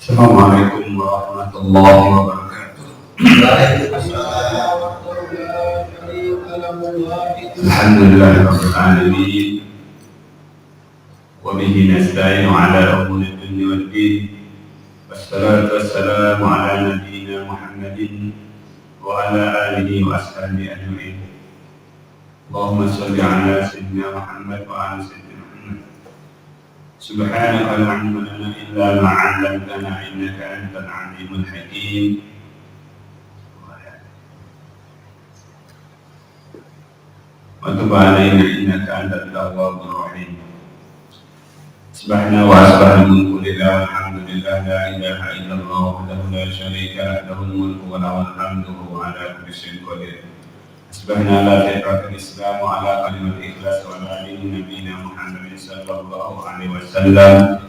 Assalamualaikum warahmatullahi wabarakatuh. Alhamdulillahirabbil alamin. Wa bihi nasta'inu ala umuri dunya waddin. Wassalatu wassalamu ala nabiyyina Muhammadin wa ala alihi wa ashabihi ajma'in. Allahumma shalli ala sayyidina Muhammad wa ala sayyidina Subhanaka la ilma lana illa ma 'allamtana innaka antal 'alimul hakim. Wa tub 'alaina innaka antat tawwabur rahim. Subhana wa asbaha mulku lillahi walhamdulillah la ilaha illallah wahdahu la syarika lahu lahul mulku wa lahul hamdu wa ala kulli syai'in qadir. Subhana la taqatul Islam ala kalimat ikhlas wa ala nabiyina Muhammad sallallahu alaihi wasallam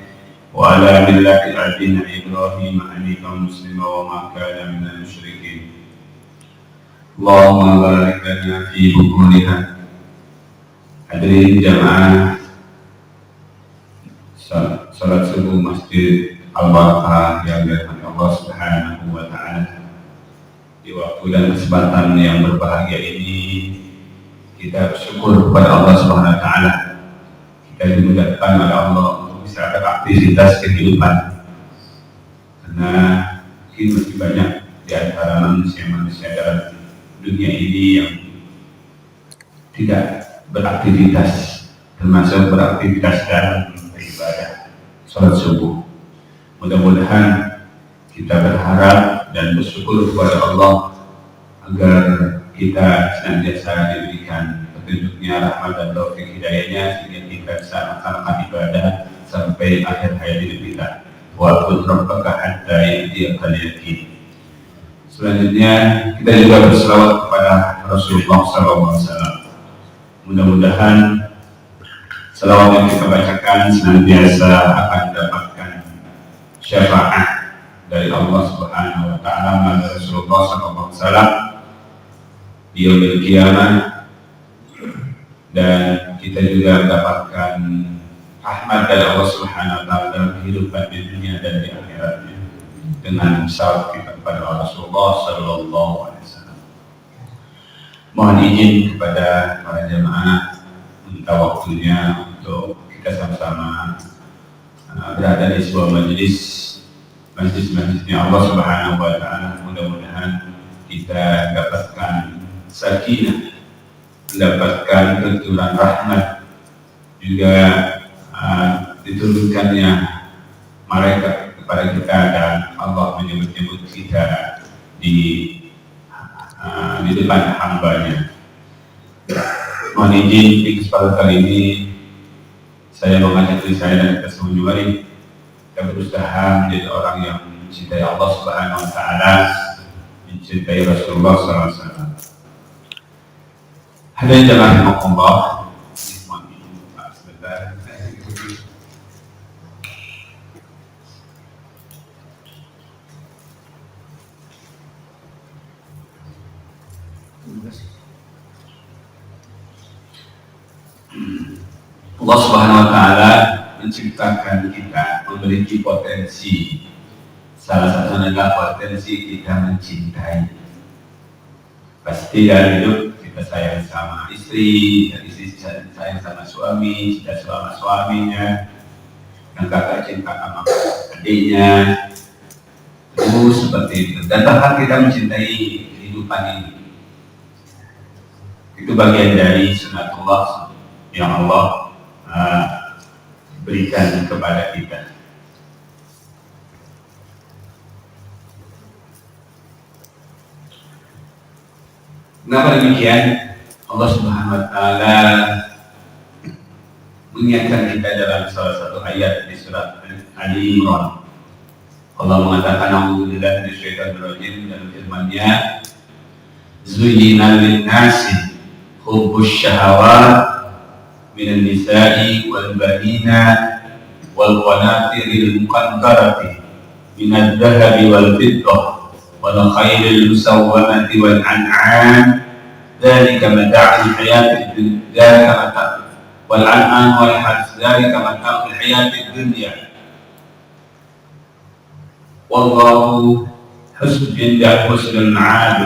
wa ala millati abina Ibrahim hanifan muslima wa ma kana minal musyrikin. Allahumma barik lana fi bukurina. Hadirin jamaah salat subuh Masjid Al-Barakah yang dirahmati Allah Subhanahu wa taala. Di waktu dan kesempatan yang berbahagia ini kita bersyukur kepada Allah Subhanahu wa taala. Kita dimudahkan oleh Allah untuk bisa beraktivitas kehidupan. Karena mungkin masih banyak di antara manusia-manusia dalam dunia ini yang tidak beraktivitas, termasuk beraktivitas dalam beribadah salat subuh. Mudah-mudahan kita berharap dan bersyukur kepada Allah agar kita senantiasa diberikan petunjuknya, rahmat dan taufik hidayahnya sehingga kita bisa melaksanakan ibadah sampai akhir hayat hidup kita. Wa'bud rabbaka hatta ya'tiyakal yaqin. Selanjutnya kita juga berselawat kepada Rasulullah SAW. Mudah-mudahan selawat yang kita bacakan senantiasa akan mendapatkan syafaat dari Allah Subhanahu wa taala melalui Rasulullah sallallahu alaihi wasallam di yaumil qiyamah, dan kita juga mendapatkan rahmat dari Allah Subhanahu wa taala dalam kehidupan di dunia dan di akhiratnya dengan syafaat kita kepada Rasulullah sallallahu alaihi wasallam. Mohon izin kepada para jemaah minta waktunya untuk kita sama-sama berada di sebuah majlis-majlisnya Allah Subhanahu wa taala. Mudah-mudahan kita dapatkan sakinah, mendapatkan keturunan rahmat, juga diturunkannya malaikat kepada kita, dan Allah menyebut-nyebut kita di depan hambanya. Mohon izin di kesempatan kali ini saya mengajak diri saya dan kita semua, mari kita berusaha menjadi orang yang mencintai Allah Subhanahu wa taala, mencintai Rasulullah SAW. Hadirin jemaah Allah, Allah Subhanahu wa taala menciptakan kita memiliki potensi. Salah satunya adalah potensi kita mencintai. Pasti dalam hidup kita sayang sama istri, dan istri sayang sama suami, cinta sama suaminya, dan kakak cinta sama adiknya. Terus seperti itu. Dan bahkan kita mencintai kehidupan ini. Itu bagian dari sunatullah yang Allah berikan kepada kita. Kenapa demikian? Allah Subhanahu wa taala mengingatkan kita dalam salah satu ayat di surat Ali Imran. Allah mengatakan a'udzubillahi minasyaitonir rajim dalam firman-Nya, "Zuyyina lin-nasi hubbus syahawat minan nisa'i wal banina wal qanatiril muqantarati minad dhahabi wal fiddah wal khaylil musawwamati wal an'am dzalika mata'ul hayatid dunya wal an'am wal harth dzalika mata'ul hayatid dunya wallahu inda husnul ma'ab.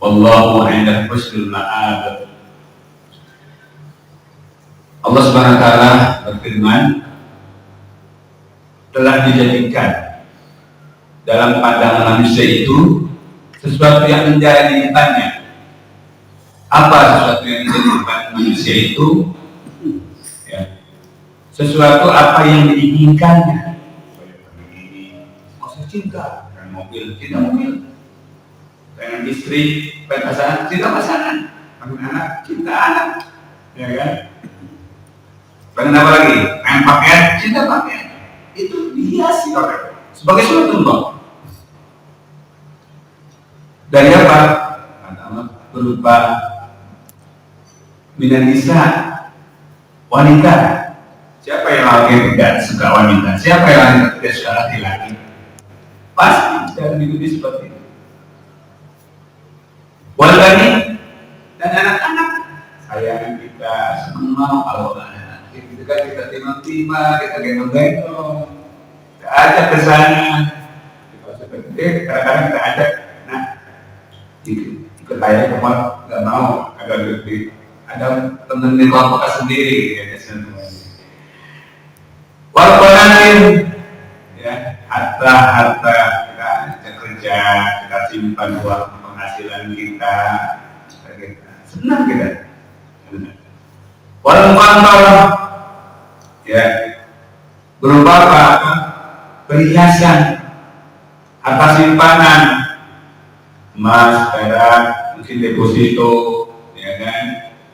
Wallahu inda husnul ma'ab. Allah Subhanahu wa taala berfirman, telah dijadikan dalam pandangan manusia itu sesuatu yang indah dilihatnya. Apa sesuatu yang indah dilihat manusia itu? Ya. Sesuatu apa yang diinginkannya. Maksud cinta, pengen mobil, cinta mobil. Pengen istri, pengen pasangan, cinta pasangan. Pengen anak, cinta anak. Ya kan? Pengen apa lagi? Pengen pakaian, cinta pakaian. Itu dihiasi oleh sebagai sunnatullah. Dari apa? Berupa minan nisa, wanita. Siapa yang lagi tidak suka wanita? Siapa yang tidak suka laki-laki? Pasti dalam hidup seperti itu. Walbani dan anak-anak, sayang kita semua kalau anak itu kan kita timang-timang, kita gendong-gendong, kita ajak ke sana. Kadang-kadang kita ajak, nah ikut ayah kemana nggak mau, agak lebih ada temen di kelompok sendiri ya semuanya. Walaupun ya harta kita kerja, kita simpan uang penghasilan kita senang kita. Walaupun ya berupa apa? Perhiasan, harta simpanan, emas, perak, mungkin deposito, ya kan,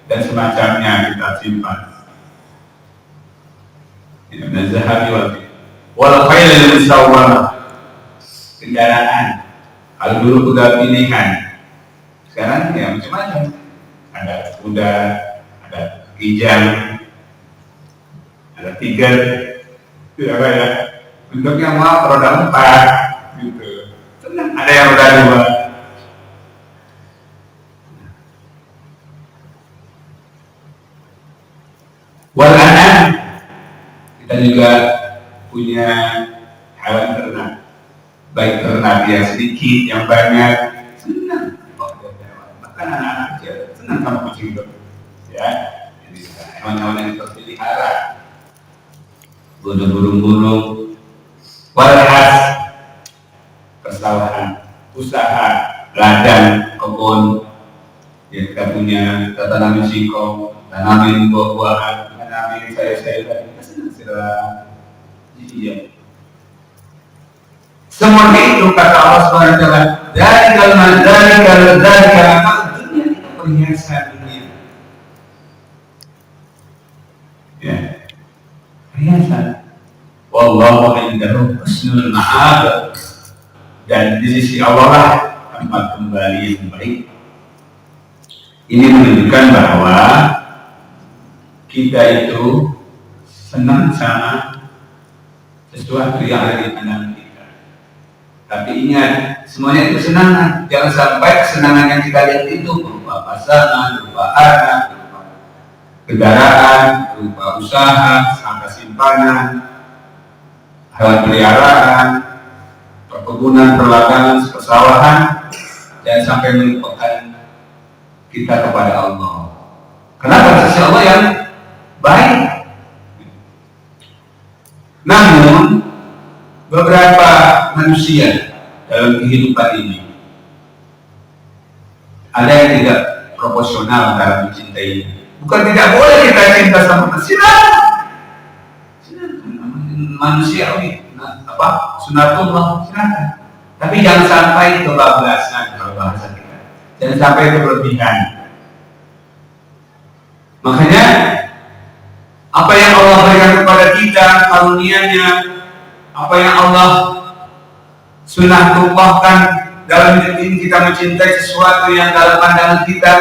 dan semacamnya kita simpan. Ya, dan zahabi wal khailil musawwamah, kendaraan. Kalau dulu udah pilihan, sekarang ya macam-macam. Ada kuda, ada kijang, ada tiger, itu apa ya? Bentuknya mau roda 4, gitu. Senang. Ada yang roda 2. Walangan, kita juga punya hewan ternak, baik ternak yang sedikit, yang banyak, senang. Bahkan anak-anak kecil senang sama kucing itu, ya. Jadi hewan-hewan yang terpelihara, burung-burung, walhas, persawahan, usaha, ladang, kebun, ya kita punya, kita tanamin singkong, tanamin buah-buahan, tanamin sayur-sayuran, kita senang sila. Iya. Semua itu kata Allah SWT, dari kalau dunia itu perhiasan dunia. Ya, perhiasan. Wallahu indahu husnul ma'ab, dan di sisi Allah lah tempat kembali yang baik. Ini menunjukkan bahwa kita itu senang sama sesuatu yang ada di pandangan kita. Tapi ingat, semuanya itu kesenangan. Jangan sampai kesenangan yang kita lihat itu berupa pasangan, berupa anak, berupa kendaraan, berupa usaha, harta simpanan, hewan peliharaan, perkebunan, perladangan, persawahan, jangan sampai melupakan kita kepada Allah. Kenapa? Sisi Allah yang baik. Namun beberapa manusia dalam kehidupan ini ada yang tidak proporsional dalam mencintai. Bukan tidak boleh kita cinta sama manusia, manusiawi, sunatullah, silakan. Tapi jangan sampai kebablasan kalau bahasa kita. Jangan sampai berlebihan. Makanya apa yang Allah berikan kepada kita, karunia-Nya, apa yang Allah sunnahkan dalam hidup ini, kita mencintai sesuatu yang dalam pandangan kita,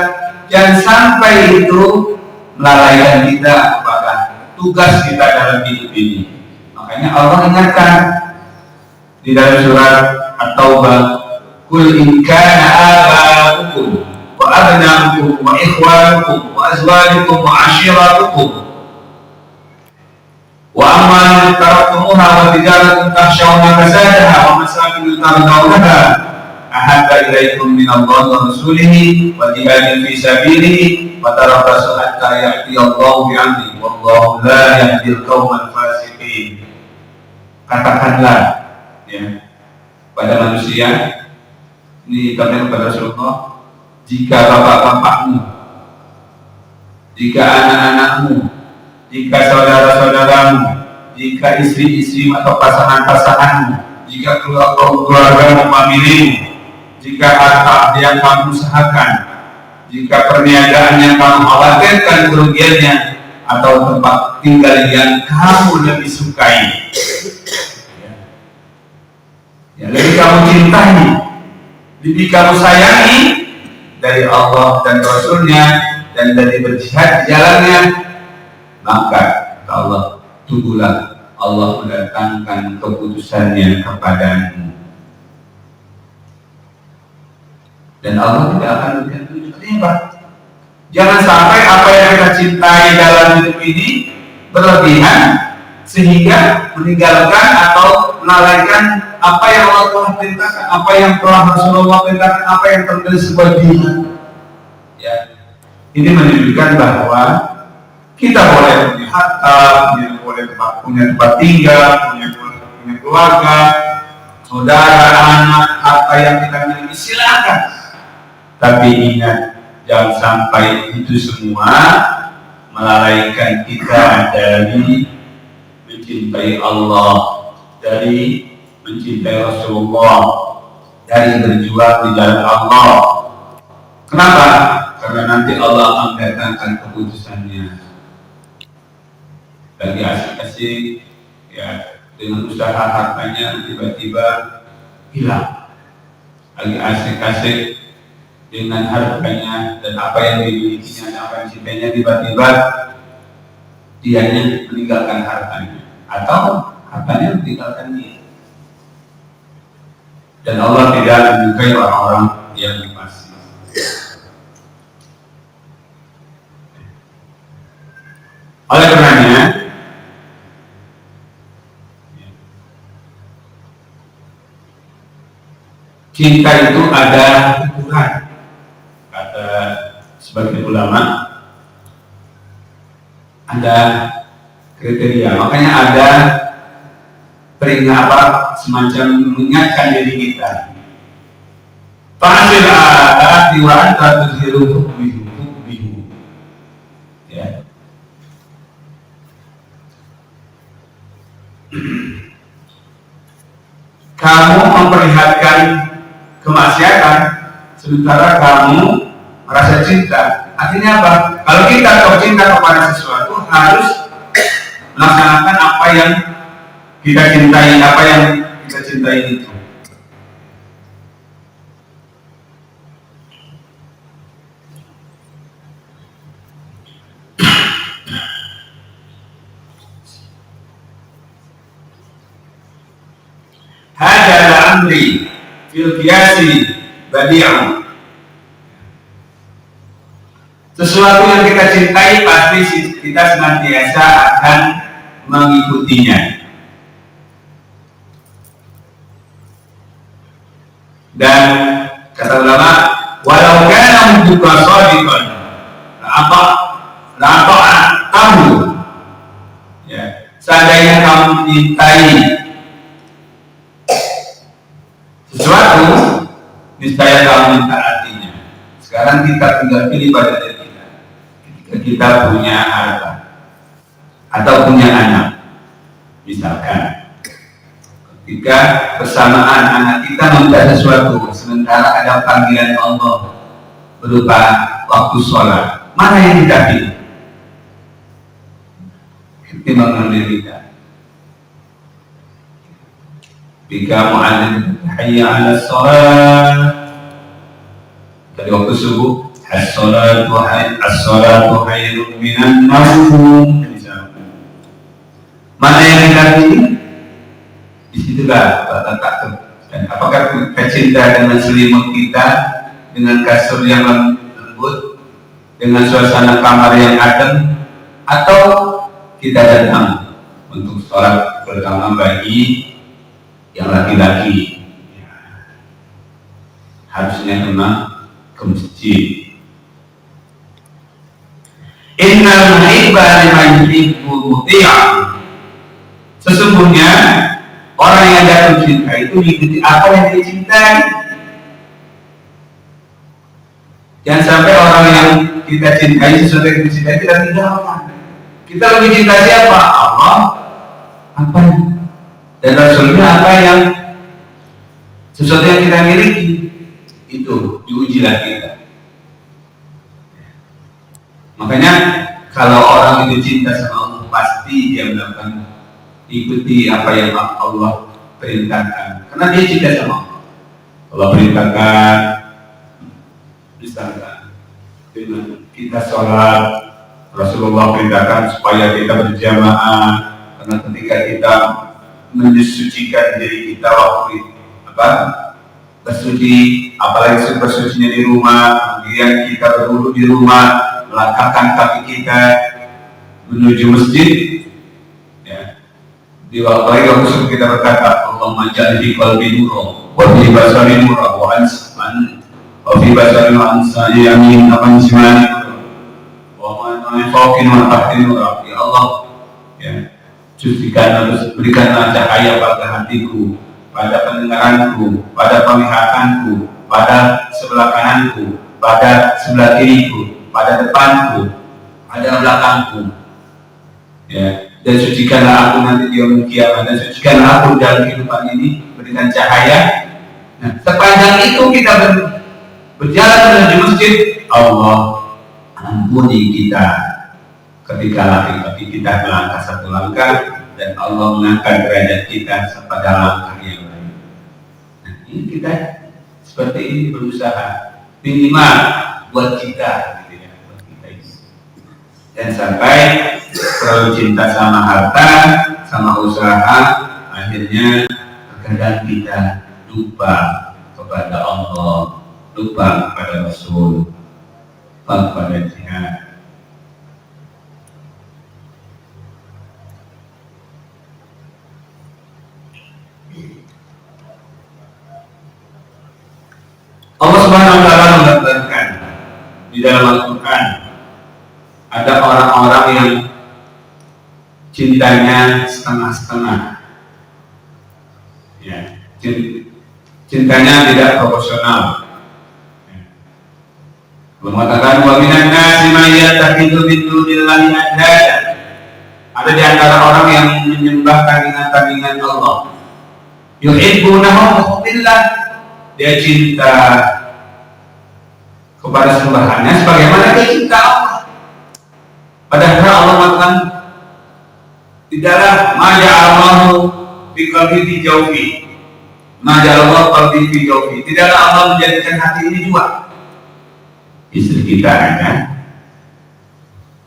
jangan sampai itu melalaikan kita kepada tugas kita dalam hidup ini. Makanya Allah ingatkan di dalam surat At-Taubah, "Qul in kana aba'ukum wa abna'ukum wa ikhwanukum wa azwajukum wa ashiratukum wa amwalun taraktumuha wa tijaratun takhshawna kasadaha wa masakin tardawnaha ahabba ilaikum min Allah wa rasulihi wa jihadin fi sabilihi wa tarabbasu hatta ya'tiyallahu bi'amri wallahu la yahdil qaumal fasiqin. Katakanlah ya pada manusia, ini kata kepada Rasulullah, jika bapak-bapakmu, jika anak-anakmu, jika saudara-saudaramu, jika istri-istri atau pasangan-pasanganmu, jika keluarga-keluargamu, familimu, jika harta yang kamu usahakan, jika perniagaan yang kamu khawatirkan kerugiannya, atau tempat tinggal yang kamu lebih sukai, ya, lebih kamu cintai, lebih kamu sayangi dari Allah dan Rasulnya dan dari berjihad di jalannya, maka Allah tunggulah Allah mendatangkan keputusannya kepadamu dan Allah tidak akan memberikan petunjuk. Jangan sampai apa yang kita cintai dalam hidup ini berlebihan sehingga meninggalkan atau melalaikan apa yang Allah telah perintahkan, apa yang telah Rasulullah perintahkan, apa yang terjadi sebuah jihad. Ya, ini menunjukkan bahwa kita boleh punya harta, punya tempat tinggal, punya keluarga, saudara, anak, harta yang kita miliki silakan. Tapi ingat, jangan sampai itu semua melalaikan kita dari mencintai Allah, dari mencintai Rasulullah, dari berjuang di jalan Allah. Kenapa? Karena nanti Allah akan datangkan keputusannya. Lagi asik-asik ya dengan usaha hartanya tiba-tiba hilang. Lagi asik-asik dengan hartanya dan apa yang dimilikinya dan apa yang dicintainya, tiba-tiba dianya meninggalkan hartanya atau hartanya meninggalkan dia. Dan Allah tidak menyukai orang-orang yang fasik. Oleh karenanya, cinta itu ada ukuran. Kata sebagian ulama, ada kriteria. Makanya ada peringatan semacam mengingatkan diri kita. Fasil ati wa anta tuzhiru hubbihi. Ya. Kamu memperlihatkan kemaksiatan sementara kamu merasa cinta. Artinya apa? Kalau kita tahu cinta kepada sesuatu, harus melaksanakan apa yang kita cintai, apa yang kita cintai itu. Hadal amri fil qiyasi badi'un. Sesuatu yang kita cintai pasti kita senantiasa akan mengikutinya. Dan kata ulama, walau kana hubbuka shadiqan, apa kamu, ya, seandainya kamu mencintai sesuatu, niscaya kamu mentaatinya. Sekarang kita tinggal pilih pada diri kita. Ketika kita punya harta atau punya anak, misalkan ketika bersamaan anak kita meminta sesuatu, sementara ada panggilan Allah berupa waktu sholat, mana yang kita pilih? Ketimbang mengambil kita. Jika mu'adzin hayya 'ala sholat, dari waktu subuh, as-sholatu khairun minan naum. Mana yang kita pilih? Disitulah letak. Dan apakah kita cinta dengan selimut kita, dengan kasur yang lembut, dengan suasana kamar yang adem, atau kita datang untuk sholat terutama bagi yang laki-laki harusnya memang ke masjid. Innal muhibba liman yuhibbu muti'ah. Sesungguhnya orang yang jatuh cinta itu mengikuti apa yang dia cintai. Jangan sampai orang yang kita cintai sesuatu yang kita cintai kita tinggalkan. Kita lebih cinta siapa? Allah, apa dan Rasulnya, apa yang sesuatu yang kita miliki itu diujilah kita. Makanya kalau orang itu cinta sama Allah pasti dia melakukan ikuti apa yang Allah perintahkan karena dia cinta sama Allah. Allah perintahkan misalkan kita sholat, Rasulullah perintahkan supaya kita berjamaah karena ketika kita mensucikan diri kita waktu bersuci, apalagi bersucinya di rumah, kemudian kita berwudu di rumah, melangkahkan kaki kita menuju masjid, ya. Di waktu kita berkata, Allahumma ja'alni qalbi nura, wa fi basari nura, wa fi basari wa ansani amin, aman simani, wa ma'an fawqin wa tahtin nura. Ya Allah, ya, sucikanlah, berikanlah cahaya pada hatiku, pada pendengaranku, pada penglihatanku, pada sebelah kananku, pada sebelah kiriku, pada depanku, pada belakangku, ya. Dan sucikanlah aku nanti di yaumul kiamat, dan sucikanlah aku dalam kehidupan ini, berikan cahaya. Nah, sepanjang itu kita berjalan menuju masjid, Allah ampuni kita ketika laki kita melangkah satu langkah, dan Allah mengangkat derajat kita pada langkah yang lain. Nah, ini kita seperti ini berusaha minimal buat kita, gitu ya, buat kita ini. Dan sampai terlalu cinta sama harta, sama usaha, akhirnya terkadang kita lupa kepada Allah, lupa kepada Rasul, lupa kepada jihad. Allah Subhanahu wa taala mengatakan di dalam Al-Qur'an, ada orang-orang yang cintanya setengah-setengah. Ya, cintanya tidak proporsional. Allah mengatakan wa minan nasi may yattakhidhu min dunillahi andada. Ada di antara orang yang menyembah tandingan-tandingan Allah. Yuhibbunahum hubbillah. Dia cinta kepada sembahannya sebagaimana dia cinta Allah. Padahal Allah mengatakan tidaklah maja'allahu fi qalbi fi jawfi, maja'allahu qalbi fi jawfi, tidaklah Allah menjadikan hati ini dua. Istri kita aja,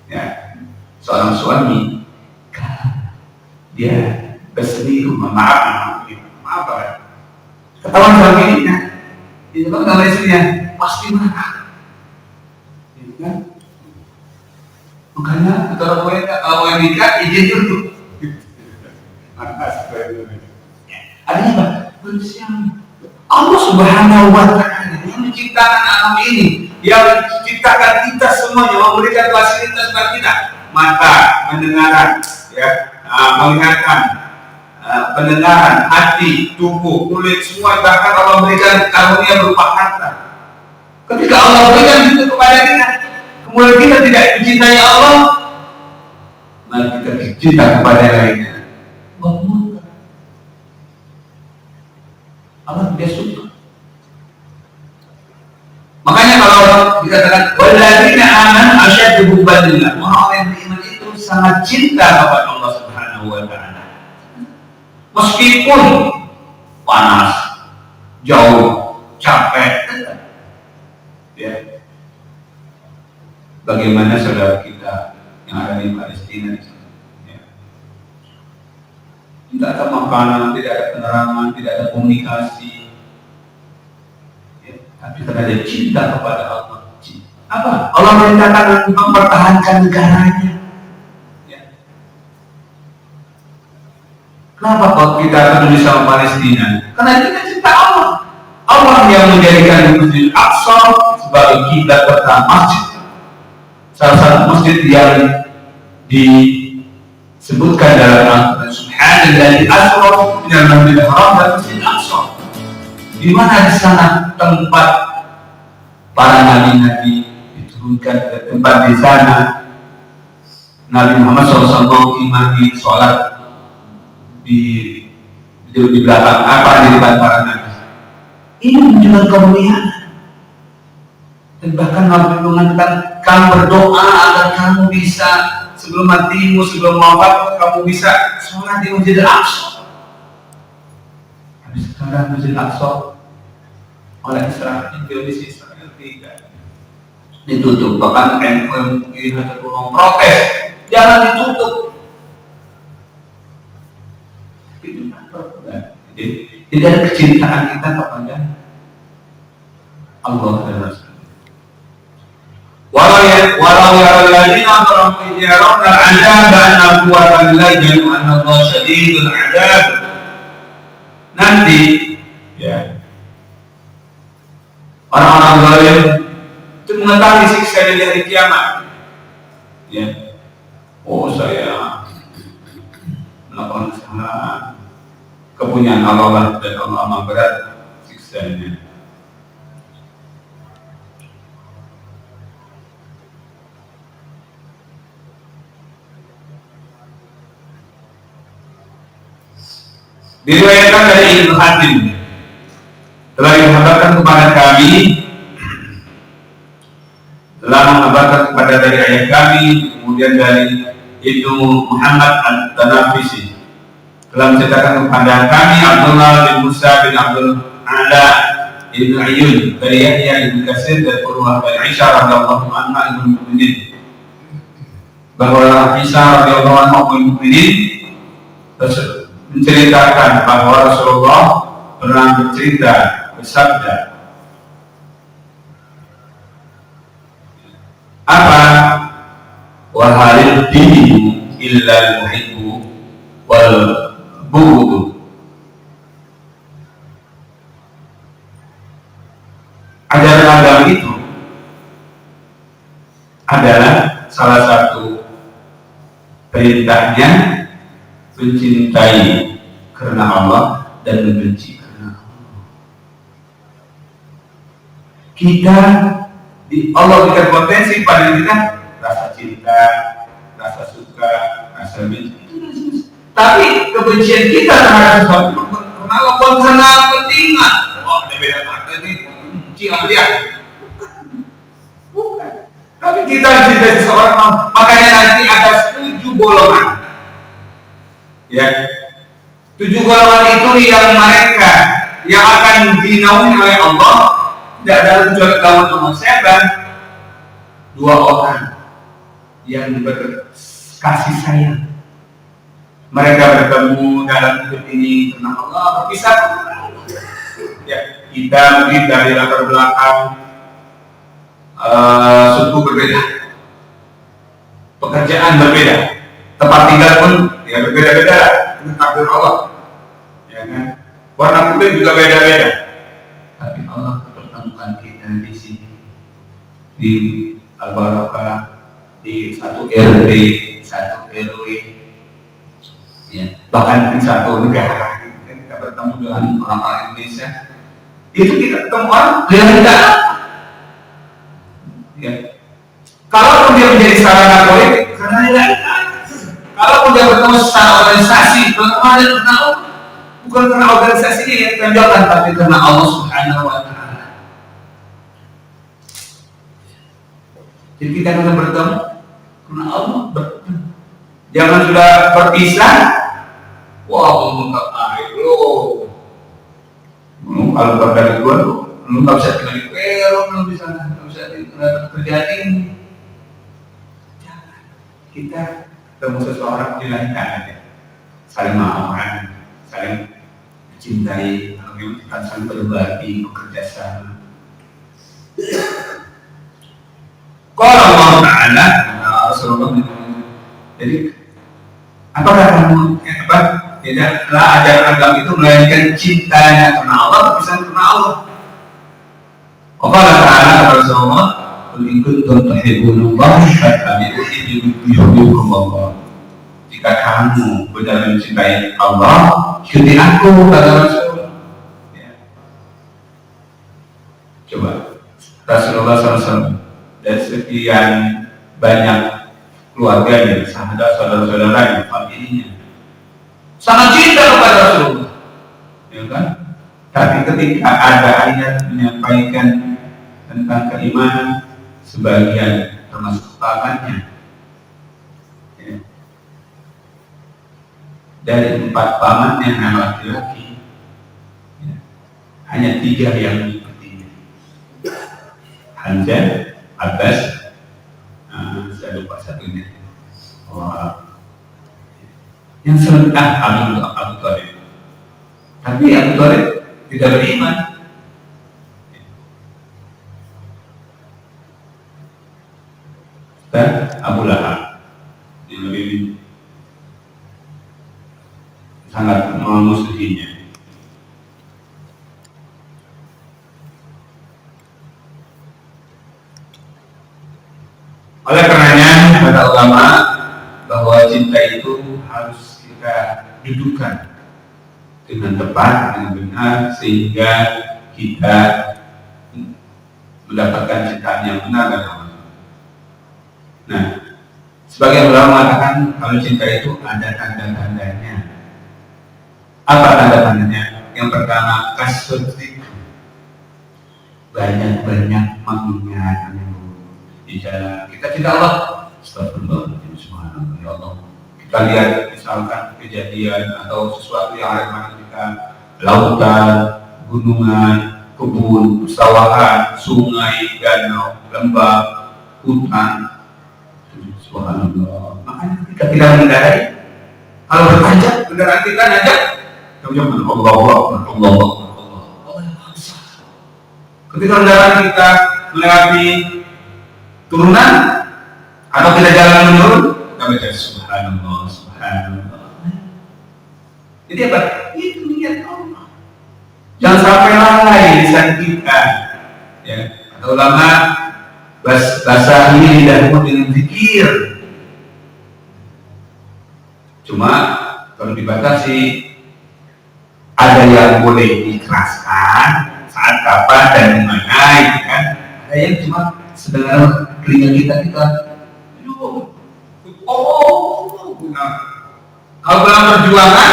ya, seorang suami dia berselingkuh, maaf, ketahuan suaminya, itu kan kalau istrinya pasti marah, gitu kan? Makanya kalau mau nikah izin dulu. Adanya apa? Bersiang. Allah Subhanahu wa taala yang menciptakan alam ini, yang menciptakan kita semuanya, memberikan fasilitas bagi kita, mata, pendengaran, ya, penglihatan, pendengaran, hati, tubuh, kulit, semua, bahkan Allah berikan karunia berupa harta. Ketika Allah berikan itu kepada kita, kemudian kita tidak mencintai Allah, maka kita cinta kepada lainnya. Allah tidak suka. Makanya kalau dikatakan walladzina amanu asyaddu hubban lillah, orang yang beriman itu sangat cinta kepada Allah Subhanahu wa taala. Meskipun panas, jauh, capek, ya. Bagaimana saudara kita yang ada di Palestina, ya. Tidak ada makanan, tidak ada penerangan, tidak ada komunikasi, ya. Tapi karena dia cinta kepada Allah, apa? Allah merintahkan mempertahankan negaranya, ya. Kenapa kok kita peduli sama Palestina? Karena kita cinta Allah. Allah yang menjadikan Masjid Al-Aqsa sebagai kiblat pertama masjid. Salah satu masjid yang disebutkan dalam Al-Quran, Subhanalladzi asra minal Masjidil Haram dan Masjidil Aqsa. Di mana di sana tempat para nabi-nabi diturunkan, ke tempat di sana Nabi Muhammad SAW imami sholat di belakang di depan para nabi. Ini menunjukkan kemuliaan. Dan bahkan Nabi mengatakan, kamu berdoa agar kamu bisa sebelum matimu, sebelum wafat, kamu bisa sholat di Masjid Al-Aqsa. Tapi sekarang Masjid Al-Aqsa oleh Israel, Indonesia Israel tidak ditutup. Bahkan MUI ada ruang protes, jangan ditutup. Itu tidak ada kecintaan kita kepada Allah dan Rasul. Walau yara alladziina zalamu idh yarawna al-'adzaaba anna al-quwwata lillahi wa anna Allaha syadiidul 'adzaab. Nanti ya orang-orang zalim itu mengetahui siksa di hari kiamat. Ya, oh saya melakukan kesalahan, kepunyaan Allah dan Allah amat berat siksanya. Diriwayatkan dari Ibnu Hatim telah menghabarkan kepada kami, dari ayah kami, kemudian dari Ibnu Muhammad Al-Tanafisi telah menceritakan kepada kami Abdullah bin Musa bin Abdul Ala Ibnu Ayyun dari Yahya Ibnu Katsir dari Urwah dari Aisyah radhiyallahu anha Ummul Mukminin bahwa Aisyah radhiyallahu anha Ummul Mukminin menceritakan bahwa Rasulullah pernah bersabda, apa? Wa halil dinu illa al-muhibbu wal bughdu. Ajaran agama itu adalah salah satu perintahnya mencintai karena Allah dan membenci karena Allah. Kita Allah berikan potensi pada kita rasa cinta, rasa suka, rasa benci. Tapi kebencian kita terhadap sesuatu karena Allah karena kepentingan. Oh, ada beda mata ini, benci sama dia. Bukan. Tapi kita cinta seseorang, makanya nanti ada 7 golongan. Ya, 7 golongan itu yang mereka yang akan dinaungi oleh Allah tidak ada kecuali kaum nomor 7, 2 orang yang berkasih sayang. Mereka bertemu dalam hidup ini karena Allah, berpisah. Ya, kita mungkin dari latar belakang suku berbeda, pekerjaan berbeda, tempat tinggal pun ya berbeda-beda, itu takdir Allah, ya kan? Warna kulit juga beda-beda, tapi Allah pertemukan kita di sini, di Al-Barakah, di satu RT, satu RW, ya, bahkan di satu negara. Kita bertemu dengan orang-orang Indonesia, itu kita ketemu orang yang tidak, ya. Kalau dia menjadi sarana politik, karena tidak. Kalau dia bertemu secara organisasi, bukan karena organisasinya yang tonjolkan, tapi karena Allah Subhanahu wa Ta'ala. Jadi kita akan bertemu karena Allah. Jangan sudah berpisah, wah mengungkap air lo. Kalau dari luar lo nggak bisa tinggal di Peru, lo bisa nggak bisa kerja ini. Jangan. Kita ketemu seseorang di lain keadaan, saling memaafkan, saling mencintai, kita saling berbagi, bekerja sama. Kalau Allah Taala, Rasulullah, jadi apakah kamu Tidaklah ajaran agama itu melainkan cintanya karena Allah, kepisahan karena Allah. Allah Ta'ala Rasulullah, "Qul in kuntum tuhibbunallaha fattabi'uni Allah." Jika kamu benar mencintai Allah, ikuti aku, kata Rasulullah. Ya. Coba Rasulullah SAW dari sekian banyak keluarganya, sahabat, saudara-saudaranya, familinya, sangat cinta kepada Rasulullah, ya kan? Tapi ketika ada ayat menyampaikan tentang keimanan, sebagian termasuk pamannya, ya, dari 4 pamannya yang laki-laki, ya, hanya 3 yang mengikutinya. Hamzah, Abbas, saya lupa satunya. Yang serentak Abu Thalib. Tapi Abu Thalib tidak beriman. Dan Abu Lahab yang lebih sangat memusuhinya. Oleh karenanya kata ulama bahwa cinta itu harus kita dudukkan dengan tepat, dengan benar, sehingga kita mendapatkan cintaan yang benar dan Allah. Nah, sebagian ulama mengatakan kalau cinta itu ada tanda-tandanya. Apa tanda-tandanya? Yang pertama, kasutrik, banyak-banyak mengingat di jalan. Kita cinta Allah, astagfirullahaladzim, subhanallah, ya Allah. Kita lihat misalkan kejadian atau sesuatu yang ada mana kita, lautan, gunungan, kebun, persawahan, sungai, danau, lembah, hutan, subhanallah. Makanya ketika kita mengendarai, kalau bertajak kendaraan kita najak, kita ucapkan Allah Allah. Ketika kendaraan kita melewati turunan atau kita jalan menurun, kita baca subhanallah, subhanallah. Jadi apa? Itu niat Allah. Jangan sampai lalai lisan kita. Ya, kata ulama, basahi lidahmu dengan zikir. Cuma kalau dibatasi, ada yang boleh dikeraskan saat kapan dan di mana, gitu kan? Ada yang cuma sedengar telinga kita kalau dalam perjuangan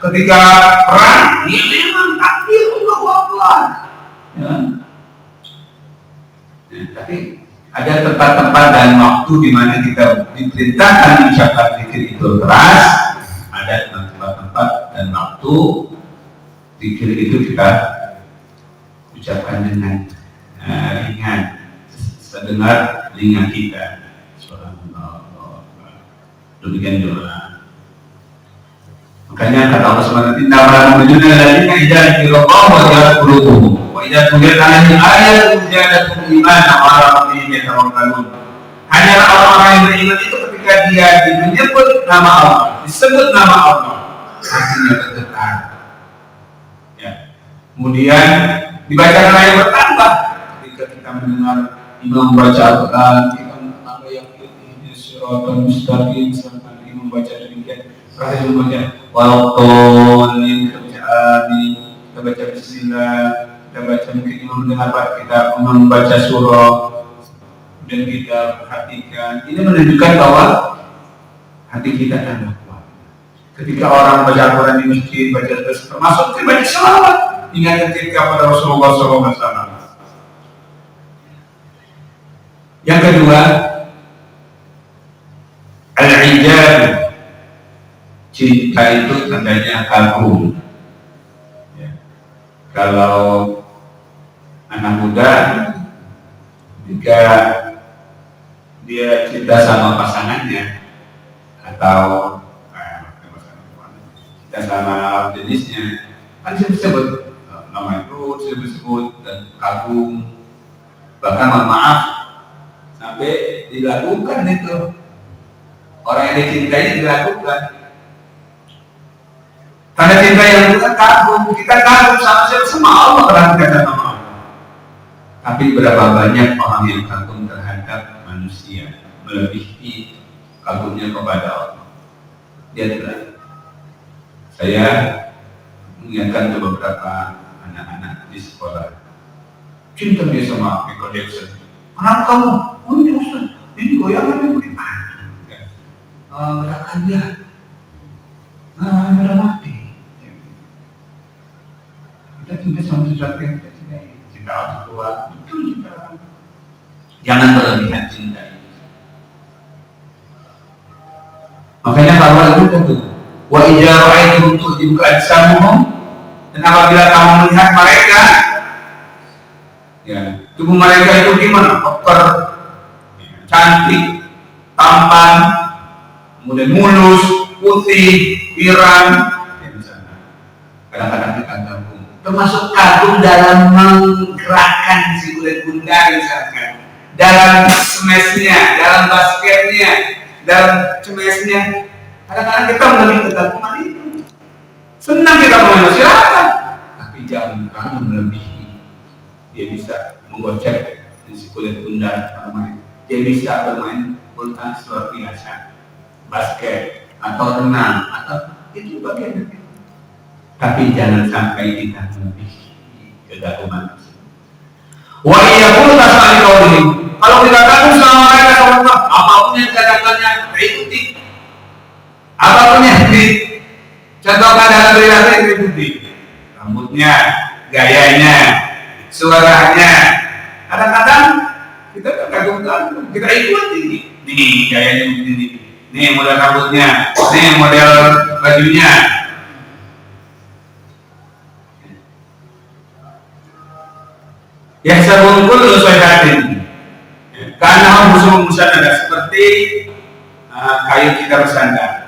ketika perang ini memang takbir Allahu Akbar, ya. Tapi ada tempat-tempat dan waktu di mana kita diperintahkan mengucapkan zikir itu keras, ada tempat-tempat dan waktu zikir itu kita ucapkan dengan ringan, sedengar telinga kita. Demikian doa. Makanya kata Allah Subhanahu wa taala, "Innamal mu'minuna alladzina idza dzukirallahu wajilat qulubuhum wa idza tuliyat 'alaihim ayatun zadatuhum imanan wa 'ala rabbihim yatawakkalun." Hanyalah orang-orang yang beriman itu ketika dia menyebut nama Allah, disebut nama Allah, hatinya bergetar. Ya. Kemudian dibacakan ayat bertambah ketika kita mendengar imam membaca Al-Quran, kita mendengar yang ini siratal mustaqim, serta imam membaca demikian, terakhir membaca walaupun kita baca amin, kita baca bismillah, kita baca mungkin imam mendengar kita membaca surah, dan kita perhatikan, ini menunjukkan bahwa hati kita tambah kuat. Ketika orang baca Al-Quran di masjid, baca terus, termasuk kita baca salawat, ingat ketika pada Rasulullah SAW. Yang kedua, al-ijab, cinta itu tandanya kagum. Ya. Kalau anak muda, jika dia cinta sama pasangannya atau cinta sama jenisnya, kan disebut nama itu disebut dan kagum, bahkan mohon maaf sampai dilakukan itu, orang yang dicintai dilakukan. cinta yang kita kagum sama Allah karena kita sama Allah. Tapi berapa banyak orang yang kagum terhadap manusia melebihi kagumnya kepada Allah. Lihatlah, saya mengingatkan ke beberapa anak-anak di sekolah, cinta dia sama Michael Jackson. Anak kamu, oh ini Ustaz, ini goyangan yang bagaimana? Gerakan dia, merah mati. Kita cinta sama sesuatu yang kita cintai, cinta orang tua, itu cinta. Jangan berlebihan cinta. Makanya kalau itu tuh, wa idza ra'aytum tu'jibuka ajsamuhum, dan apabila kamu melihat mereka, ya, tubuh mereka itu gimana? Kotor, cantik, tampan, kemudian mulus, putih, pirang, ya misalnya. Kadang-kadang kita kagum, termasuk kagum dalam menggerakkan si kulit bunda misalkan, dalam smashnya, dalam basketnya, dalam cemesnya. Kadang-kadang kita lebih kekaguman itu. Senang kita bermain, silakan. Tapi jangan kamu melebihi. Dia bisa menggocek di kulit bunda bermain. Dia bisa bermain bulu tangkis luar biasa, basket atau renang atau itu bagian dari. Tapi jangan sampai kita melebihi kekaguman tersebut. Wa iyyakum tasali qaulihim. Kalau kita kagum sama mereka sama apapun yang katakannya ikuti. Apapun yang dicontohkan dalam perilaku yang ikuti. Rambutnya, gayanya, suaranya. Kadang-kadang kita kagum-kagum, kita ikuti. Nih gayanya begini, nih model rambutnya, nih model bajunya. Yang sebungkul sayhatin. Karena musuh ada seperti kayu kita bersandar.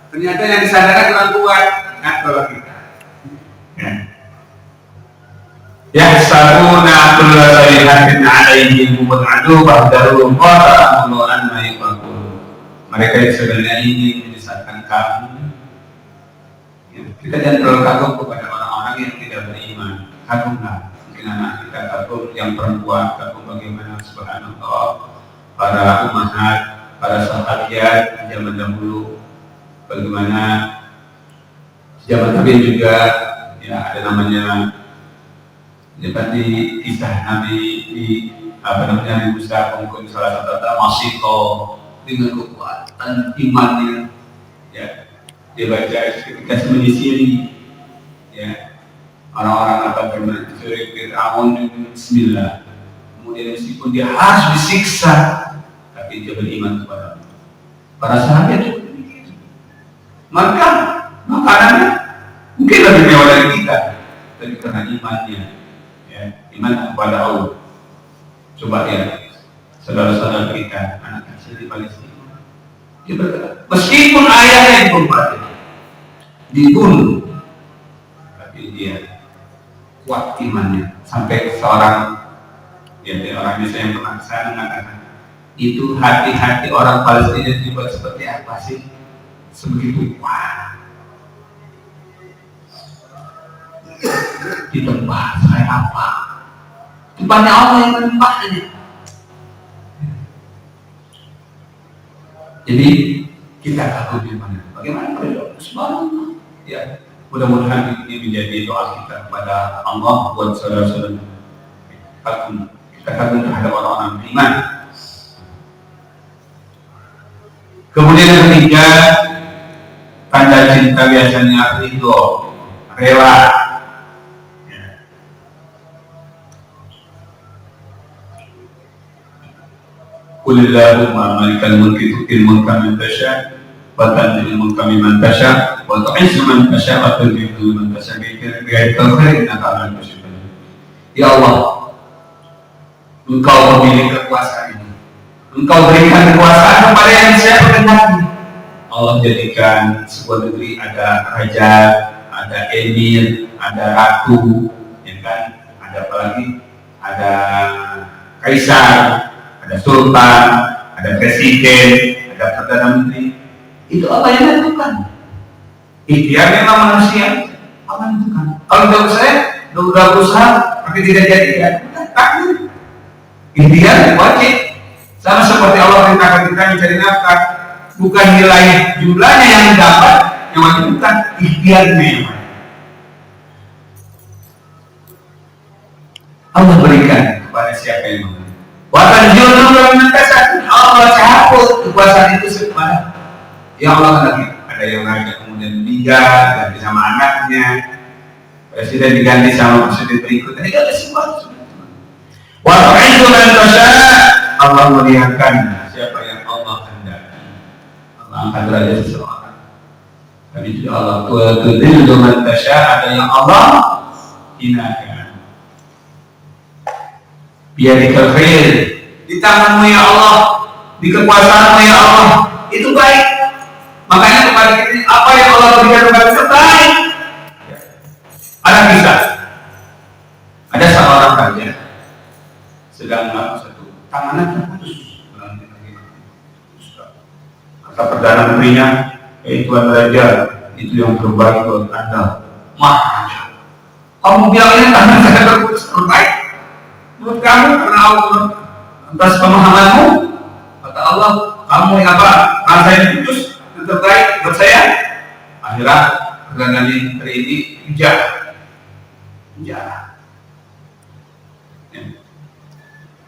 Ternyata yang disandarkan kurang kuat, ngatur kita. Ya sabuna kullu sayhatin alaihi mubadu bahdaru qatamullahu an ma yaqulu. Mereka yang sebenarnya ingin menyesatkan kamu. Ya, kita jangan terlalu kagum kepada orang-orang yang tidak beriman. Kagumlah. Mungkin anak kita kagum yang perempuan, kagum bagaimana subhanallah para ummahat, para sahabat zaman dahulu, bagaimana zaman Nabi juga ya ada namanya seperti kisah Nabi di Nabi Musa mungkin salah satu masiko dengan kekuatan imannya ya dia baca ketika menyisiri ya orang-orang akan bermaksud Fir'aun Bismillah, kemudian meskipun dia harus disiksa tapi dia beriman kepada Allah. Para sahabat juga begitu. Maka makanannya mungkin lebih mewah dari kita, tapi karena imannya, ya, iman kepada Allah. Coba ya, saudara-saudara kita, anak kecil di Palestina, dia berkata, meskipun ayahnya dibunuh, tapi dia kuat imannya sampai seorang ya orang Indonesia yang pernah saya mengatakan itu hati-hati orang Palestina dibuat seperti apa sih sebegitu wah ditembak saya apa tempatnya Allah yang menembaknya. Jadi kita kagum di mana bagaimana berdoa subhanallah ya. Mudah-mudahan ini menjadi doa kita kepada Allah buat saudara-saudara. Kita kagum terhadap orang-orang beriman. Kemudian yang ketiga, tanda cinta biasanya ridho, rela. Qulillahumma malikal mulki tu'til mulka man tasha' wa tanzilul mulka mimman tasha' wa tu'izzu man tasha' wa tudhillu man tasha' bi'idhil khair innaka 'ala kulli syai'in qadir. Ya Allah, Engkau pemilik kekuasaan ini. Engkau berikan kekuasaan kepada yang Saya kehendaki. Allah jadikan sebuah negeri ada raja, ada emir, ada ratu, ya kan? Ada apa lagi? Ada kaisar, ada sultan, ada presiden, ada perdana menteri. Itu apa yang dilakukan? Ikhtiar memang manusia. Allah tentukan. Kalau tidak saya udah berusaha tapi tidak jadi ya takdir. Ikhtiar wajib. Sama seperti Allah perintahkan kita mencari nafkah, bukan nilai jumlahnya yang dapat, yang wajib bukan ikhtiarnya yang wajib. Allah berikan kepada siapa yang mau. Wakan jodoh yang mentasat Allah cabut kekuasaan itu kepada ya Allah lagi. Ada yang raja kemudian meninggal ganti sama anaknya, presiden diganti sama presiden berikutnya. Itu ada semua. Wakan jodoh yang mentasat Allah melihatkan siapa yang Allah kehendaki. Allah angkat derajat seseorang. Dan itu Allah tudil man tasya ada yang Allah hinakan. Biadikal khair, di tanganmu ya Allah, di kekuasaanmu ya Allah, itu baik. Makanya kepada kita apa yang Allah berikan kepada kita baik. Ada kisah, ada seorang raja sedang melakukan satu tangannya terputus. Kata perdana menterinya, Tuan Raja, itu yang terbaik buat Anda. Maharaja, kamu bilang ini tangan saya terputus terbaik. Menurut kamu karena Allah atas pemahamanmu, kata Allah, kamu yang apa? Karena saya putus itu terbaik buat saya. Akhirnya perdana menteri ini penjara.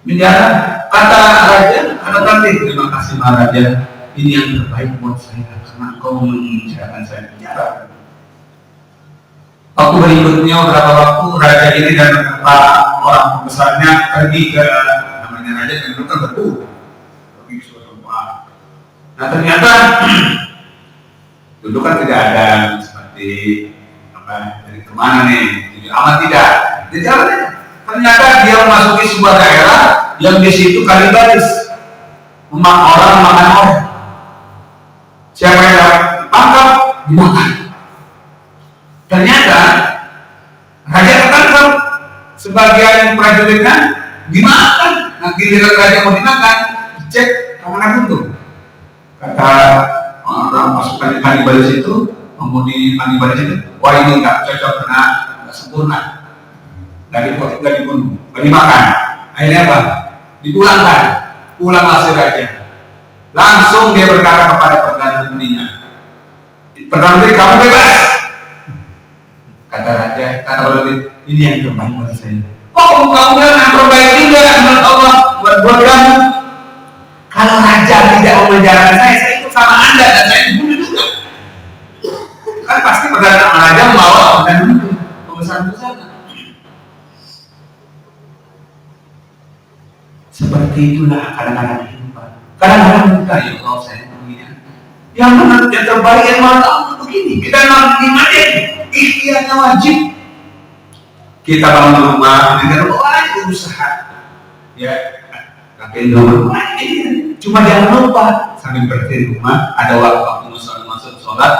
Penjara. Kata raja, kata tadi, terima kasih Maharaja. Ini yang terbaik buat saya karena kau menginginkan saya penjara. Waktu berikutnya beberapa waktu raja ini dan beberapa orang pembesarnya pergi ke namanya raja dan mereka bertuh pergi ke suatu tempat. Nah ternyata dulu kan tidak ada seperti apa dari kemana nih, jadi amat tidak. Jadi ternyata dia memasuki sebuah daerah yang di situ kalibaris orang makan orang. Siapa yang ditangkap dimakan. Ternyata raja tertangkap, sebagian prajuritnya dimakan. Nah giliran raja mau dimakan, dicek kemana buntu. Kata orang pasukan kanibalis itu, penghuni kanibalis itu, wah ini nggak cocok karena nggak sempurna, nggak dibunuh, nggak dimakan. Akhirnya apa? Dipulangkan, pulanglah si raja. Langsung dia berkata kepada perdana menterinya, perdana menteri kamu bebas. Kata raja, kata perdana ini yang terbaik buat saya. Oh, kamu yang terbaik juga menurut Allah buat kamu. Kalau raja tidak memenjarakan saya itu sama Anda dan saya dibunuh juga. Kan pasti perdana raja membawa dan pembesaran-pembesaran. Seperti itulah kadang-kadang kehidupan. Kadang-kadang kita ya Allah saya begini. Yang menurut yang terbaik yang menurut Allah begini. Kita mau gimana? Ikhtiarnya wajib. Kita bangun rumah, kita wajib berusaha. Ya, kakek rumah ini. Cuma jangan lupa sambil berdiri rumah ada waktu masuk sholat.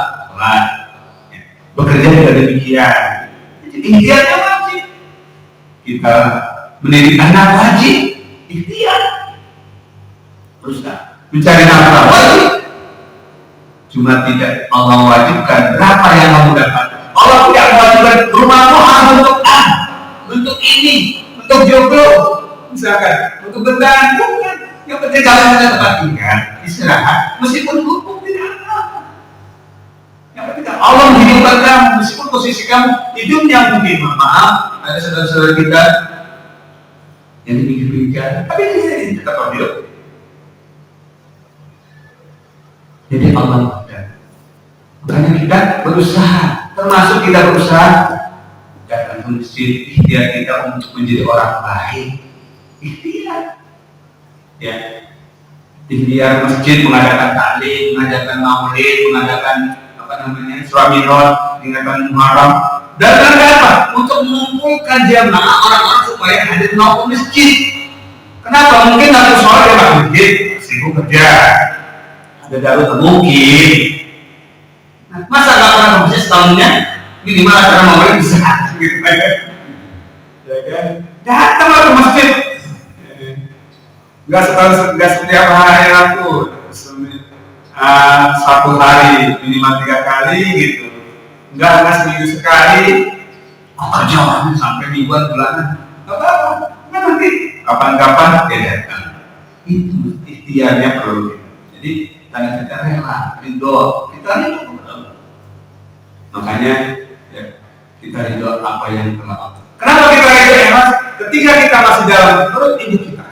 Ya. Bekerja juga demikian. Jadi ikhtiarnya wajib. Kita mendidik anak wajib, ikhtiar. Berusaha mencari nafkah wajib. Cuma tidak Allah wajibkan berapa yang kamu dapat. Allah tidak mewajibkan rumahmu harus untuk untuk ini, untuk jomblo, misalkan, untuk bergantung kan. Yang penting kalau ada tempat tinggal, istirahat, meskipun hukum tidak apa. Yang penting Allah menghidupkan kamu, meskipun posisi kamu hidupnya mungkin maaf, ada saudara-saudara kita yang di pinggir-pinggir, tapi ini tetap hidup. Jadi Allah ada. Makanya kita berusaha, termasuk kita berusaha datang ke masjid, ikhtiar kita untuk menjadi orang baik. Ikhtiar, ya, ikhtiar masjid mengadakan taklim, mengadakan maulid, mengadakan apa namanya suamiron, mengadakan muharram, dan apa? Untuk mengumpulkan jamaah orang-orang supaya hadir ke masjid. Kenapa? Mungkin aku sholat di masjid, sibuk kerja. Ada darurat mungkin. Nah, masa nggak pernah ke masjid setahunnya? Minimal acara mau bisa gitu kan? Ya kan? Datanglah ke masjid. Nggak setiap hari aku, satu hari minimal 3 kali gitu. enggak seminggu sekali, kerjaan sampai ribuan bulanan, nggak apa-apa, nggak nanti kapan-kapan dia datang. Itu ikhtiarnya perlu. Jadi tanda kita rela, ridho, kita ridho. Makanya ya, kita ridho apa yang telah Allah. Kenapa kita ridho ya Mas? Ketika kita masih dalam perut ibu kita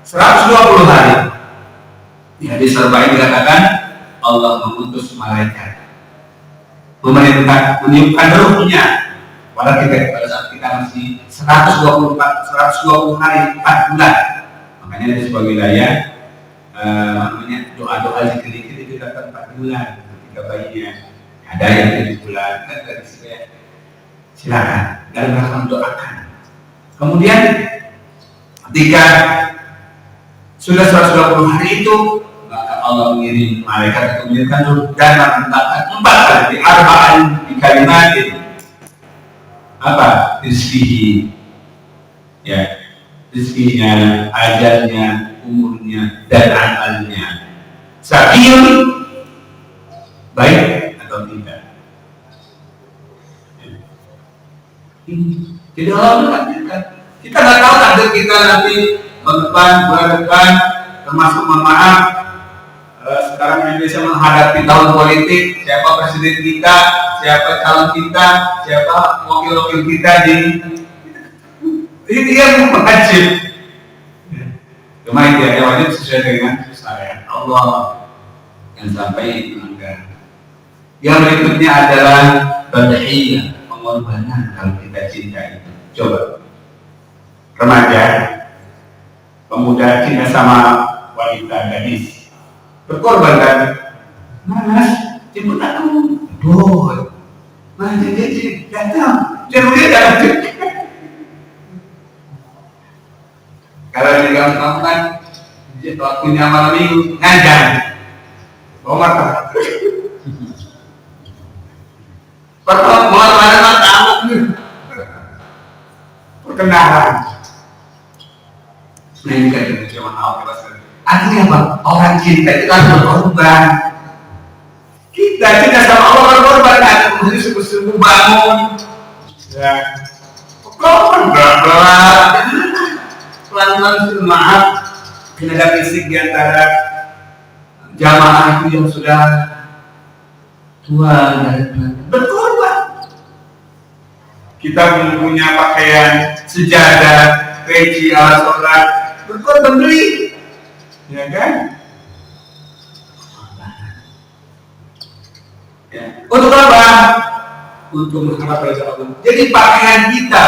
120 hari, ya di surah ini dikatakan Allah mengutus malaikat memerintah meniupkan ruhnya pada kita pada saat kita masih 120 hari 4 bulan. Makanya ada sebuah wilayah namanya doa-doa zikir-zikir itu datang 4 bulan ketika bayinya ada yang 7 bulan kan dari saya silakan dan akan doakan. Kemudian ketika sudah 120 hari itu maka Allah mengirim malaikat untuk mengirimkan ruh dan menetapkan 4 kali arba'an di kalimat itu apa rizkihi ya rizkinya, ajalnya, umurnya dan amalnya sakiyun baik atau tidak. Jadi Allah menakdirkan. Kita nggak tahu takdir kita nanti bulan depan termasuk mohon maaf sekarang Indonesia menghadapi tahun politik, siapa presiden kita, siapa calon kita, siapa wakil-wakil kita di ini yang wajib. Cuma itu wajib sesuai dengan syariat Allah yang sampai melanggar. Yang berikutnya adalah tadhiyah, pengorbanan kalau kita cinta itu. Coba remaja, pemuda cinta sama wanita gadis, berkorban kan? Mas, jemput aku. Boy, mas jadi datang, jangan dia datang. Kalau di kamu kan, waktunya malam minggu ngajar, bawa mata. Pertemuan mana kamu? Perkenalan. Nah ini kan cuma awal artinya apa? Orang cinta itu kan berkorban. Kita cinta sama Allah berkorban, ada mesti sungguh-sungguh bangun. Ya, berkorban berat. Pelan-pelan maaf, ada fisik di antara jamaah itu yang sudah tua dan berkorban. Kita punya pakaian sejadah, peci, alat sholat, berkorban beli, ya kan? Ya. Untuk apa? Untuk mengharap pada Allah. Jadi pakaian kita,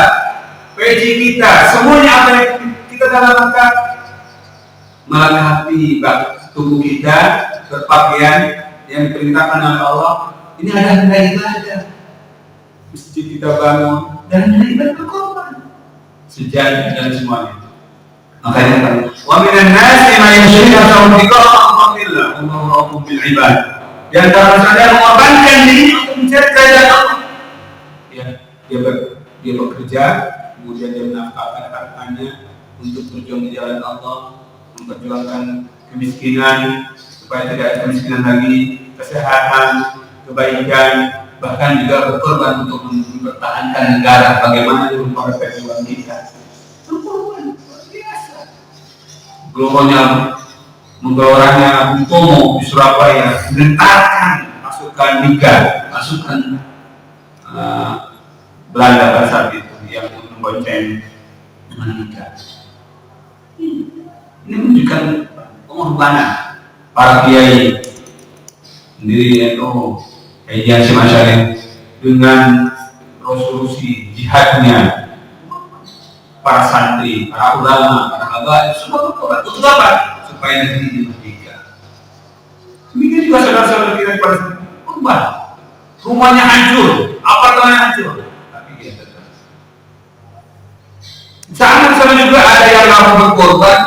peci kita, semuanya apa yang kita dalam rangka melengkapi tubuh kita berpakaian yang diperintahkan oleh Allah. Ini ada nilai ibadah. Masjid kita bangun dan nilai ibadah berkorban. Sejadah dan semuanya. Makanya wa minan nasi man yashri tawfiqa Allah Allahu bil ibad. Di antara manusia mengorbankan diri untuk mencari kerajaan Allah. Ya, dia bekerja, kemudian dia menafkahkan hartanya untuk berjuang di jalan Allah, memperjuangkan kemiskinan supaya tidak ada kemiskinan lagi, kesehatan, kebaikan, bahkan juga berkorban untuk mempertahankan negara. Bagaimana itu merupakan perjuangan kita? Berkorban luar biasa. Globanya menggeloranya Bung Tomo di Surabaya, mengentarkan pasukan Liga, pasukan Belanda pada saat itu yang membonceng dengan Liga. Ini menunjukkan pengorbanan para kiai sendiri itu kajian Syekh dengan resolusi jihadnya para santri, para ulama, para habaib, semua berkorban untuk apa? Supaya negeri ini merdeka. Demikian juga saudara-saudara kita pada korban. Rumahnya hancur, apartemennya hancur, tapi dia tetap. Sana juga ada yang mau berkorban,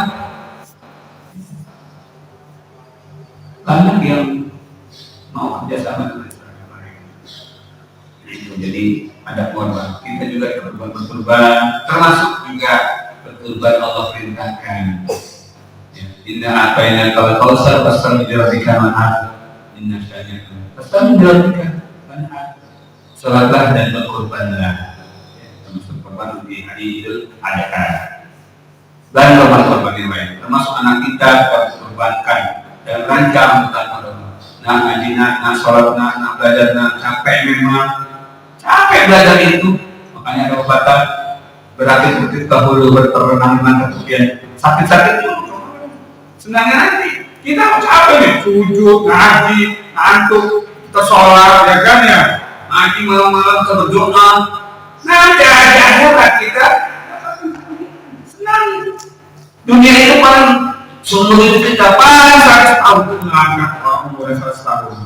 banyak yang mau kerjasama dengan mereka. Jadi ada korban. Kita juga berkorban, termasuk juga berkorban Allah perintahkan. Inna a'tayna al-kautsar fastamid li rabbika wanhar. Inna syani'aka fastamid li rabbika wanhar. sholatlah dan berkorbanlah. Termasuk korban di hari Idul Adha dan korban-korban yang lain, termasuk anak kita korbankan dalam rangka anggota agama. Nah ngaji, nah sholat, nah belajar, nah capek memang, capek belajar itu. Makanya ada pepatah berakit-akit dahulu berterenang, kemudian sakit-sakit itu senangnya nanti. Kita mau capek nih, sujud, ngaji, ngantuk, kita sholat, ya kan ya, ngaji malam-malam kita berdoa. Nanti ada akhirat kita senang. Dunia itu paling seumur hidup kita paling 100 tahun itu mengangkat orang umur 100 tahun.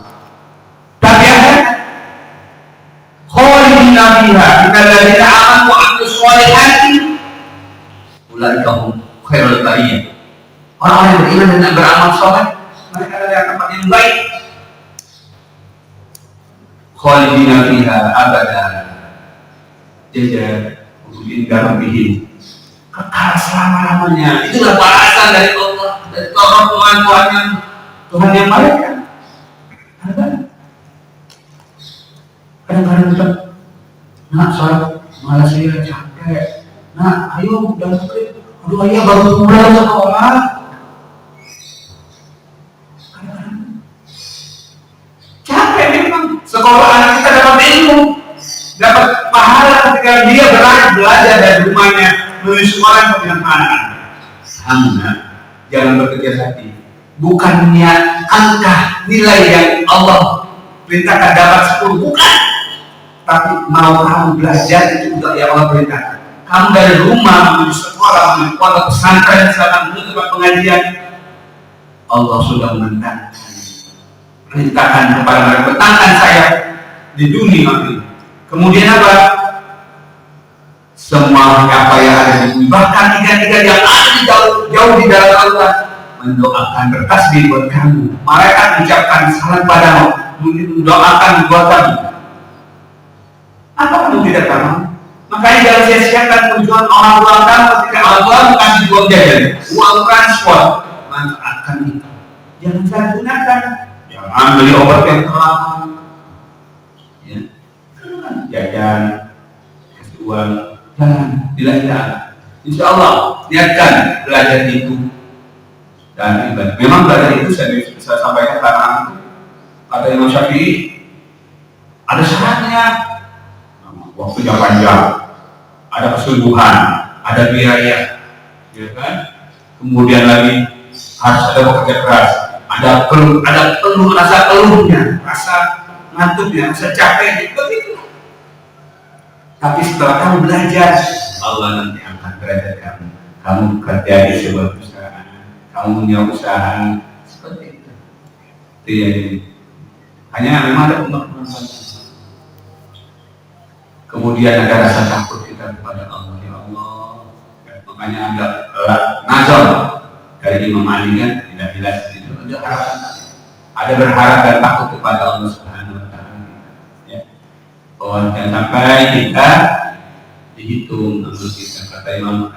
Tapi akhirat khalidina fiha innalladzina amanu wa 'amilus shalihati ulaika hum khairul bariyah. Orang yang beriman dan beramal saleh, mereka adalah tempat yang baik. Khalidina fiha abadan. Jajar inda rabbihim, kekal selama-lamanya. Itulah balasan dari Allah, dari Tuhan yang mereka. Kadang-kadang kita nak sholat malas ya, capek. Nak ayo udah maghrib. Aduh ayah baru pulang sekolah. Capek memang. Sekolah anak kita dapat ilmu, dapat pahala ketika dia belajar dari rumahnya menuju sekolah dengan anak. Sama, jangan berkecil hati. Bukannya angka nilai yang Allah perintahkan dapat 10, bukan. Tapi mau kamu belajar itu juga yang Allah perintahkan. Kamu dari rumah menuju sekolah, menuju pondok pesantren, misalkan menuju tempat pengajian, Allah sudah perintahkan kepada mereka, betangkan saya di dunia ini. Kemudian apa? Semua apa yang ada di bumi, bahkan tiga-tiga yang ada di jauh di dalam Allah, mendoakan bertasbih buat kamu. Mereka mengucapkan salam padamu, mendoakan buat kamu. Apa kamu tidak tahu? Makanya jangan sia-siakan perjuangan orang tua kamu ketika orang tua kasih uang jajan, uang transport, manfaatkan itu. Jangan saya gunakan. Jangan beli obat yang terlarang. Ya. Jajan, kasih uang, jangan dilancar. Insya Allah niatkan belajar itu dan ibadah. Memang belajar itu saya bisa sampaikan karena ada Imam Syafi'i, ada syaratnya. Waktunya panjang, ada kesungguhan, ada biaya, ya kan? Kemudian lagi harus ada bekerja keras, ada peluh rasa peluhnya, rasa ngantuknya, rasa capek, begitu. Tapi setelah kamu belajar, Allah nanti angkat derajat kamu. Kamu kerja di sebuah perusahaan, kamu punya usaha seperti itu. Itu ya. Hanya memang ada pengorbanan. Kemudian ada rasa takut kita kepada Allah, ya Allah. Makanya ada nazar dari Imam Ali kan, tidak jelas itu. Ada harapan, ada berharap dan takut kepada Allah Subhanahu Wa Taala. Ya. Oh, jangan sampai kita dihitung amal kita. Kata Imam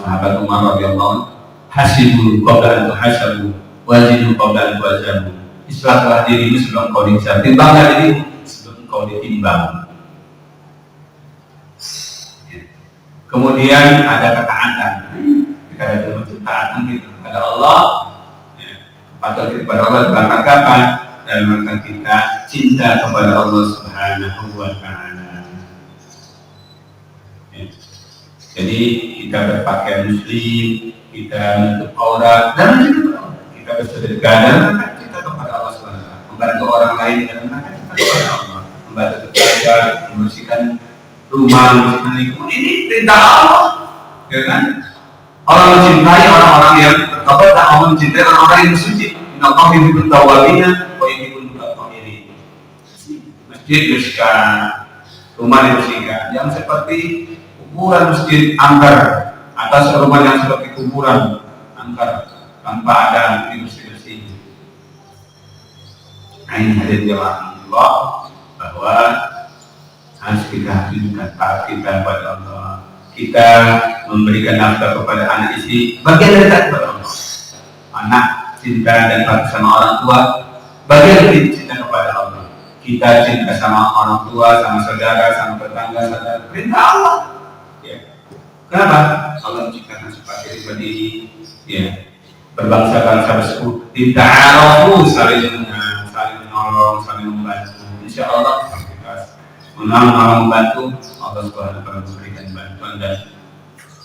sahabat Umar radhiyallahu anhu, hasibu qabla an tuhasabu, wajidu qabla an tuhasabu. Islahlah dirimu sebelum kau dihisab, timbanglah dirimu kau ditimbang. Kemudian ada ketaatan. Jika ada ketaatan kita kepada Allah, patuh kepada Allah dalam rangka apa? Dalam rangka kita cinta kepada Allah Subhanahu Wa Taala. Jadi kita berpakaian muslim, kita menutup aurat dan kita bersedekah dan kita kepada Allah Subhanahu Wa Taala. Membantu orang lain dan kita kepada Allah. Membantu tetangga, membersihkan rumah, membersihkan lingkungan, ini perintah Allah, ya kan? Allah mencintai orang-orang yang Allah mencintai orang-orang yang bersuci. Inna Allah yuhibbut tawwabina wa yuhibbul mutatahhirin. Masjid bersihkan, rumah dibersihkan, yang seperti kuburan masjid angker, atas rumah yang seperti kuburan angker tanpa ada dibersih-bersih. Nah, ini hadir jamaah Allah bahwa harus kita tunjukkan taat kita kepada Allah. Kita memberikan nafkah kepada anak istri, bagian dari taat kepada Allah. Anak cinta dan bakti sama orang tua, bagian dari cinta kepada Allah. kita cinta sama orang tua, sama saudara, sama tetangga, saudara. Perintah Allah. Ya. Kenapa? Allah menciptakan seperti ini. Ya. Berbangsa-bangsa bersekutu, ta'arufu, saling menolong, saling membantu. Insya Allah kita menolong membantu, Allah Subhanahu wa taala memberikan bantuan dan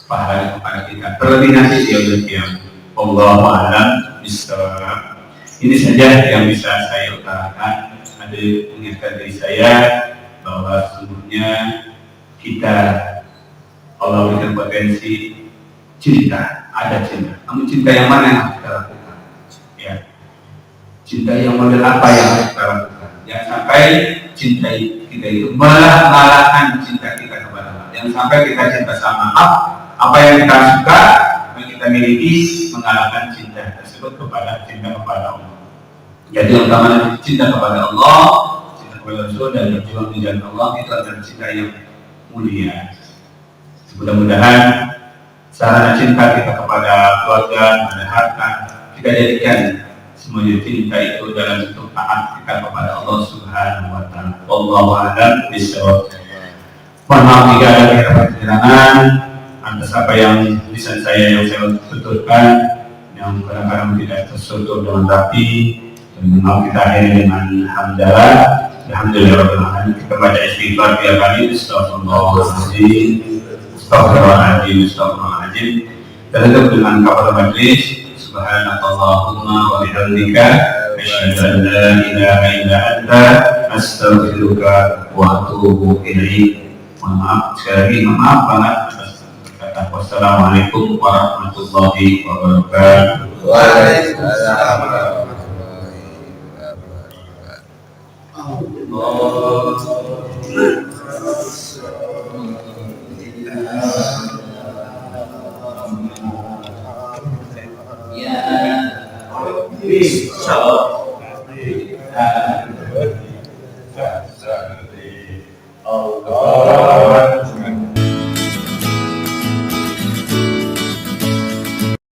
pahala kepada kita. Terlebih nanti di yaumul qiyamah. Wallahu a'lam bishawab. Ini saja yang bisa saya utarakan. Ada mengingatkan diri saya bahwa sesungguhnya kita Allah berikan potensi cinta, ada cinta. Namun cinta yang mana yang harus kita lakukan? Ya. Cinta yang model apa yang harus kita lakukan? Jangan sampai cinta kita itu malah-malahan cinta kita kepada Allah. Jangan sampai kita cinta sama apa yang kita suka, apa yang kita miliki mengalahkan cinta tersebut kepada cinta kepada Allah. Jadi yang utama cinta kepada Allah, cinta kepada Rasul dan berjuang di jalan Allah itu adalah cinta yang mulia. Mudah-mudahan sarana cinta kita kepada keluarga, kepada harta, kita jadikan semuanya cinta itu dalam bentuk taat kita kepada Allah Subhanahu wa taala. Wallahu a'lam bishawab. Mohon maaf jika ada kekurangan atas apa yang bisa saya tuturkan yang kadang-kadang tidak tersutur dengan rapi. Dan mau kita akhiri dengan hamdalah. Alhamdulillah kita baca istighfar 3 kali. Astagfirullahaladzim, astagfirullahaladzim, astagfirullahaladzim. Dan tutup dengan kabar majlis. Subhanakallahumma wa bihamdika asyhadu an la ilaha illa anta astaghfiruka wa atubu ilaik. Mohon maaf sekali lagi, maaf banget. Wassalamualaikum warahmatullahi wabarakatuh. Waalaikumsalam warahmatullahi wabarakatuh.